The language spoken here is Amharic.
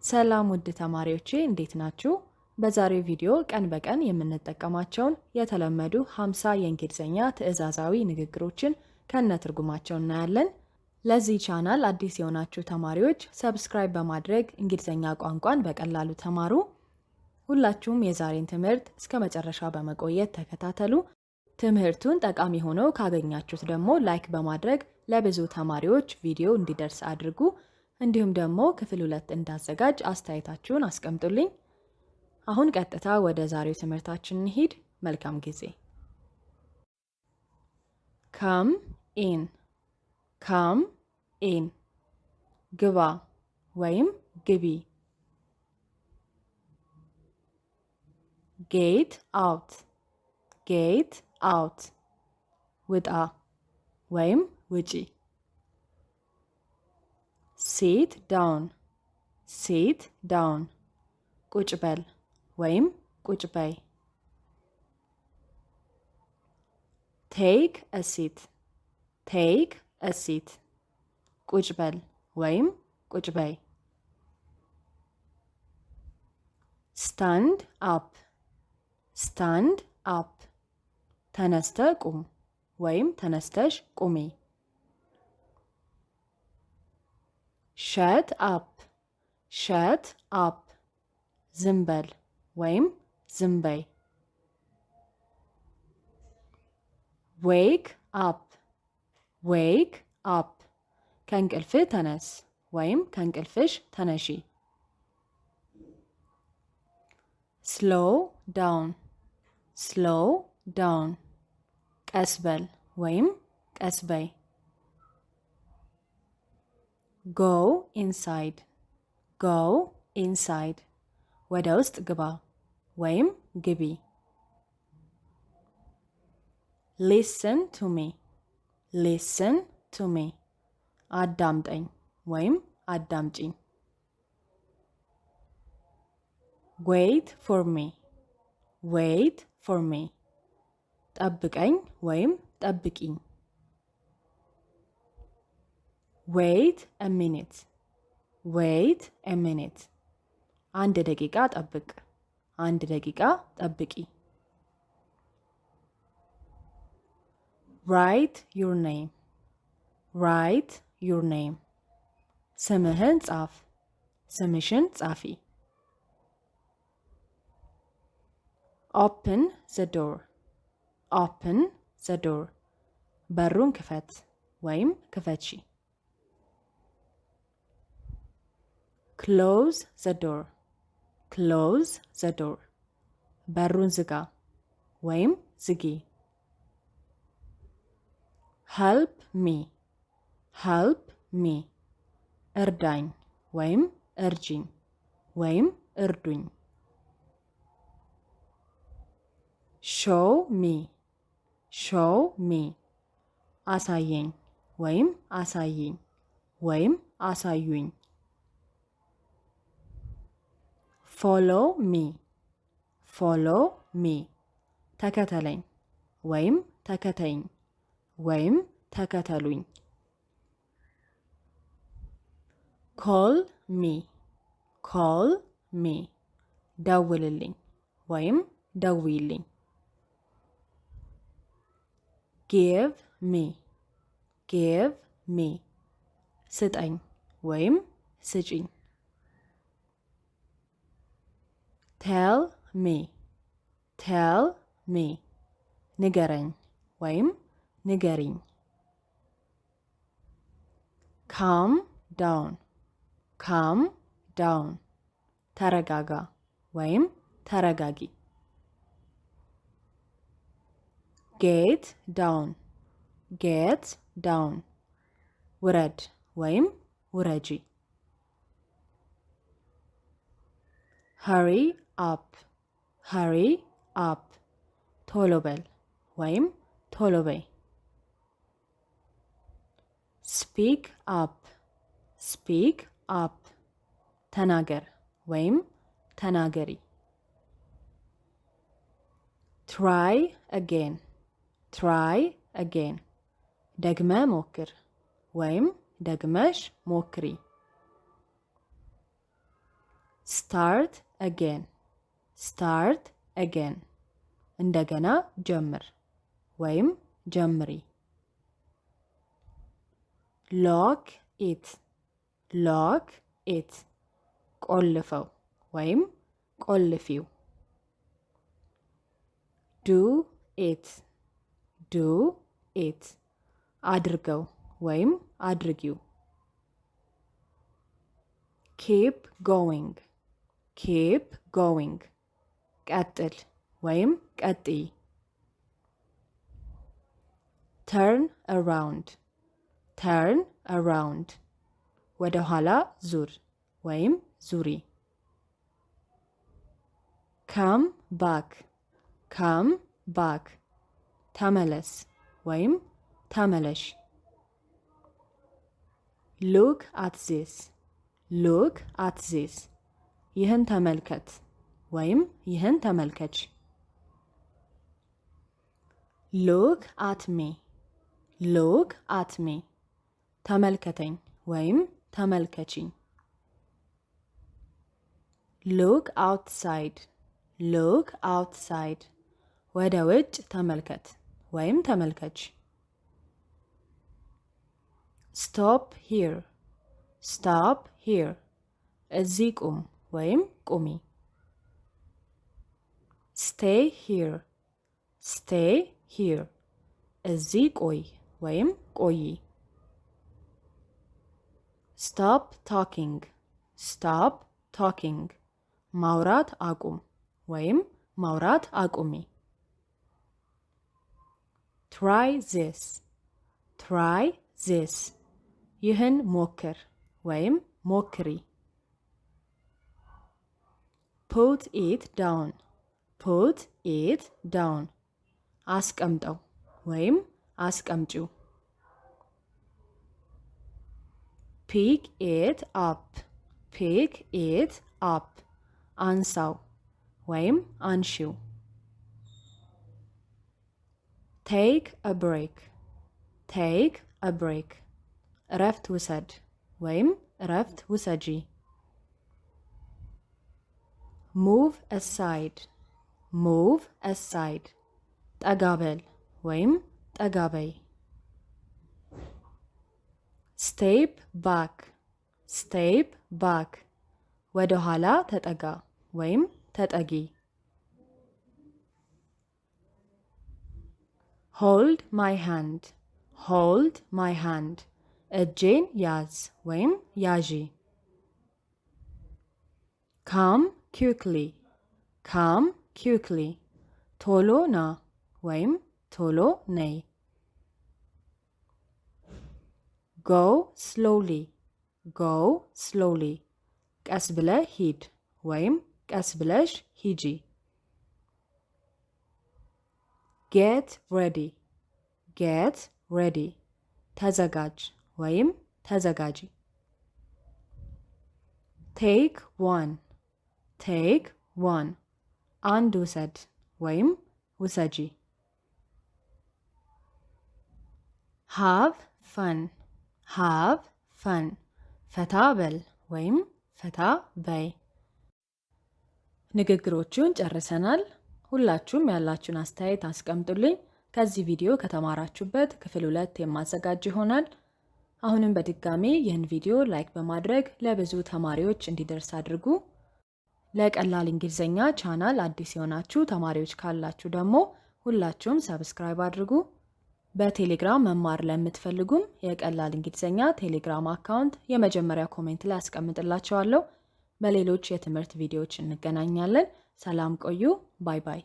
ሰላም ውድ ተማሪዎቼ እንዴት ናችሁ? በዛሬው ቪዲዮ ቀን በቀን የምንጠቀማቸውን የተለመዱ 50 የእንግሊዝኛ ትዕዛዛዊ ንግግሮችን ከነትርጉማቸው እናያለን። ለዚህ ቻናል አዲስ የሆናችሁ ተማሪዎች ሰብስክራይብ በማድረግ እንግሊዝኛ ቋንቋን በቀላሉ ተማሩ። ሁላችሁም የዛሬን ትምህርት እስከ መጨረሻ በመቆየት ተከታተሉ። ትምህርቱን ጠቃሚ ሆኖ ካገኛችሁት ደግሞ ላይክ በማድረግ ለብዙ ተማሪዎች ቪዲዮ እንዲደርስ አድርጉ። እንዲሁም ደግሞ ክፍል 2 እንዳዘጋጅ አስተያየታችሁን አስቀምጡልኝ። አሁን ቀጥታ ወደ ዛሬው ትምህርታችን እንሂድ። መልካም ጊዜ። ካም ኢን፣ ካም ኢን፣ ግባ ወይም ግቢ። ጌት አውት፣ ጌት አውት፣ ውጣ ወይም ውጪ። ሲት ዳውን፣ ሲት ዳውን፣ ቁጭ በል ወይም ቁጭ በይ። ቴክ አ ሲት፣ ቴክ አ ሲት፣ ቁጭ በል ወይም ቁጭ በይ። ስታንድ አፕ፣ ስታንድ አፕ፣ ተነስተ ቁም ወይም ተነስተሽ ቁሚ። ሸት አፕ፣ ሸት አፕ፣ ዝም በል ወይም ዝም በይ። ዌክ አፕ፣ ዌክ አፕ፣ ከእንቅልፍህ ተነስ ወይም ከእንቅልፍሽ ተነሺ። ስሎው ዳውን፣ ስሎው ዳውን፣ ቀስ በል ወይም ቀስ በይ። ጎ ኢንሳይድ፣ ጎ ኢንሳይድ፣ ወደ ውስጥ ግባ ወይም ግቢ። ሊስን ቱ ሚ፣ ሊስን ቱ ሚ፣ አዳምጠኝ ወይም አዳምጪኝ። ዌይት ፎር ሚ፣ ዌይት ፎር ሚ፣ ጠብቀኝ ወይም ጠብቂኝ። ዌይት አ ሚኒት፣ ዌይት አ ሚኒት፣ አንድ ደቂቃ ጠብቅ፣ አንድ ደቂቃ ጠብቂ። ራይት ዩር ኔም፣ ራይት ዩር ኔም፣ ስምህን ጻፍ፣ ስምሽን ጻፊ። ኦፕን ዘ ዶር፣ ኦፕን ዘ ዶር፣ በሩን ክፈት ወይም ክፈቺ። ክሎዝ ዘ ዶር፣ ክሎዝ ዘ ዶር፣ በሩን ዝጋ ወይም ዝጊ። ሄልፕ ሚ፣ ሄልፕ ሚ፣ እርዳኝ ወይም እርጂኝ ወይም እርዱኝ። ሾው ሚ፣ ሾው ሚ፣ አሳየኝ ወይም አሳይኝ ወይም አሳዩኝ። ፎሎ ሚ፣ ፎሎ ሚ፣ ተከተለኝ ወይም ተከተይኝ ወይም ተከተሉኝ። ኮል ሚ፣ ኮል ሚ፣ ደውልልኝ ወይም ደውይልኝ። ጊቭ ሚ፣ ጊቭ ሚ፣ ስጠኝ ወይም ስጪኝ። ቴል ሚ፣ ቴል ሚ፣ ንገረኝ ወይም ንገሪኝ። ካም ዳውን፣ ካም ዳውን፣ ተረጋጋ ወይም ተረጋጊ። ጌት ዳውን፣ ጌት ዳውን፣ ውረድ ወይም ውረጂ። ሃሪ አፕ፣ ሃሪ አፕ፣ ቶሎ በል ወይም ቶሎ በይ። ስፒክ አፕ፣ ስፒክ አፕ፣ ተናገር ወይም ተናገሪ። ትራይ አጌን፣ ትራይ አጌን፣ ደግመ ሞክር ወይም ደግመሽ ሞክሪ። start again start again እንደገና ጀምር ወይም ጀምሪ lock it ቆልፈው ወይም ቆልፊው do it አድርገው ወይም አድርጊው keep going ቀጥል ወይም ቀጥይ turn around ወደ ኋላ ዙር ወይም ዙሪ come back ተመለስ ወይም ተመለሽ look at this ይህን ተመልከት ወይም ይህን ተመልከች look at me ተመልከተኝ ወይም ተመልከቺኝ look outside ወደ ውጭ ተመልከት ወይም ተመልከች stop here እዚህ ቁም ወይም ቁሚ stay here እዚህ ቆይ ወይም ቆይ stop talking ማውራት አቁም ወይም ማውራት አቁሚ try this ይህን ሞክር ወይም ሞክሪ put it down አስቀምጠው ወይም አስቀምጪው pick it up አንሳው ወይም አንሺው take a break እረፍት ውሰድ ወይም እረፍት ውሰጂ move aside ጠጋበል ወይም ጠጋበይ step back ወደ ኋላ ተጠጋ ወይም ተጠጊ hold my hand እጄን ያዝ ወይም ያዢ come quickly ቶሎ ና ወይም ቶሎ ነይ go slowly ቀስ ብለህ ሂድ ወይም ቀስ ብለሽ ሂጂ get ready ተዘጋጅ ወይም ተዘጋጂ take one አንድ ውሰድ ወይም ውሰጂ have fun ፈታ በል ወይም ፈታ በይ ንግግሮቹን ጨርሰናል ሁላችሁም ያላችሁን አስተያየት አስቀምጡልኝ ከዚህ ቪዲዮ ከተማራችሁበት ክፍል 2 የማዘጋጅ ይሆናል አሁንም በድጋሚ ይህን ቪዲዮ ላይክ በማድረግ ለብዙ ተማሪዎች እንዲደርስ አድርጉ ለቀላል እንግሊዘኛ ቻናል አዲስ የሆናችሁ ተማሪዎች ካላችሁ ደግሞ ሁላችሁም ሰብስክራይብ አድርጉ በቴሌግራም መማር ለምትፈልጉም የቀላል እንግሊዘኛ ቴሌግራም አካውንት የመጀመሪያ ኮሜንት ላይ አስቀምጥላችኋለሁ በሌሎች የትምህርት ቪዲዮዎች እንገናኛለን ሰላም ቆዩ ባይ ባይ